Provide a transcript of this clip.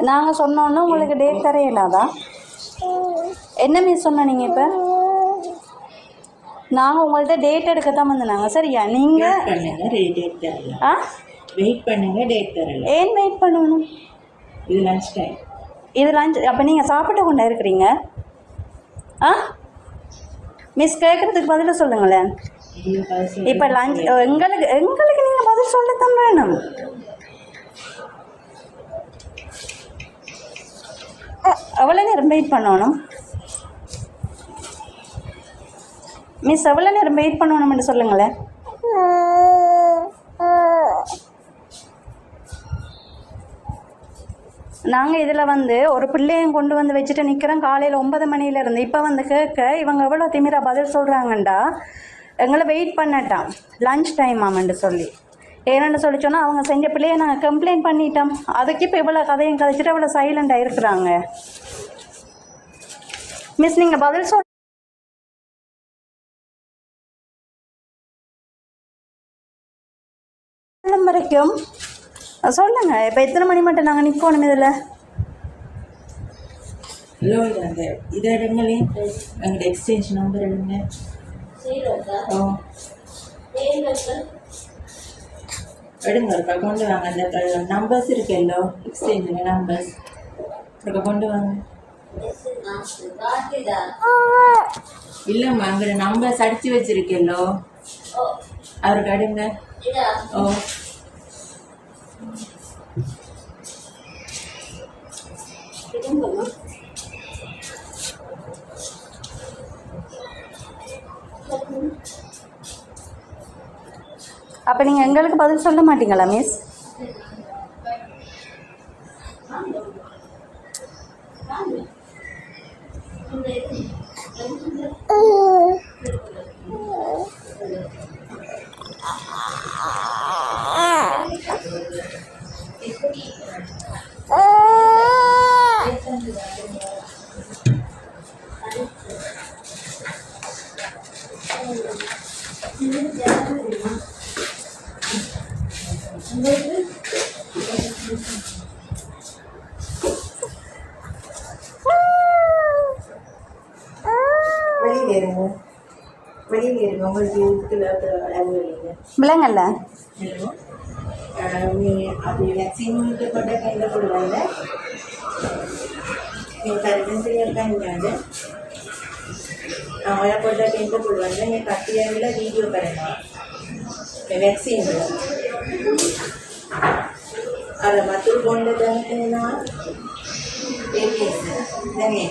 நாங்கள் சொன்னோன்னா உங்களுக்கு டேட் தரையில்லாதா? என்ன மிஸ் சொன்ன நீங்கள்? இப்போ நாங்கள் உங்கள்கிட்ட டேட் எடுக்க தான் வந்தோம். சரியா? நீங்கள் வெயிட் பண்ணுங்க, டேட் தரல. ஏன் வெயிட் பண்ணணும்? இது லஞ்ச் டைம். இது லஞ்ச். அப்போ நீங்கள் சாப்பிட்டு கொண்டா இருக்கிறீங்க? மிஸ் கேட்குறதுக்கு பதில் சொல்லுங்களேன். இப்போ லஞ்ச் எங்களுக்கு நீங்கள் பதில் சொல்லத்தான் வேணும். எவ்வளோ நேரம் வெயிட் பண்ணணும் மிஸ்? எவ்வளோ நேரம் வெயிட் பண்ணணும்னு சொல்லுங்களேன். நாங்கள் இதில் ஒரு பிள்ளையும் கொண்டு வந்து வச்சுட்டு நிற்கிறோம் காலையில் 9 மணிலேருந்து. இப்போ கேட்க இவங்க எவ்வளோ திமிரா பதில் சொல்கிறாங்கண்டா, எங்களை வெயிட் பண்ணட்டான் லஞ்ச் டைம் ஆமெண்டு சொல்லி. ஏன்னு சொல்லி சொன்னால் அவங்க செஞ்ச பிள்ளையை நாங்கள் கம்ப்ளைண்ட் பண்ணிட்டோம். அதுக்கு இப்போ இவ்வளோ கதையும் கதைச்சிட்டு இவ்வளோ சைலண்டாக இருக்கிறாங்க. மிஸ் நீங்கள் பதில் சொல் வரைக்கும் சொல்லுங்க. இப்போ எத்தனை மணி மட்டும் நாங்கள் நிற்கணும் இதில்? அந்த இதை எடுங்களே, எங்களோட எக்ஸ்சேஞ்ச் நம்பர் எடுங்க. எடுங்க, இருக்கா கொண்டு வாங்க. அந்த நம்பர்ஸ் இருக்குல்லோ, எக்ஸ்சேஞ்சில் நம்பர்ஸ் இருக்கா கொண்டு வாங்க. இல்லைம்மா, அங்கே நம்பர்ஸ் அடித்து வச்சிருக்கேல்லோ, அவருக்கு அடுங்க. ஓ அப்போ நீங்கள் எங்களுக்கு பதில் சொல்ல மாட்டீங்களா மிஸ்? வெளியில் இருங்க. உங்களுக்கு விலங்கல்ல அப்படி வேக்சின் போட்ட கையில் கொடுவாங்க. நீங்கள் கரெக்டாக இருக்காங்க. அவங்கள போட்ட கையில் கொடுவாங்க. நீங்கள் கட்டியாவில் வீடியோ கரெக்டாக வேக்சின் அதை மற்ற கொண்டு தானே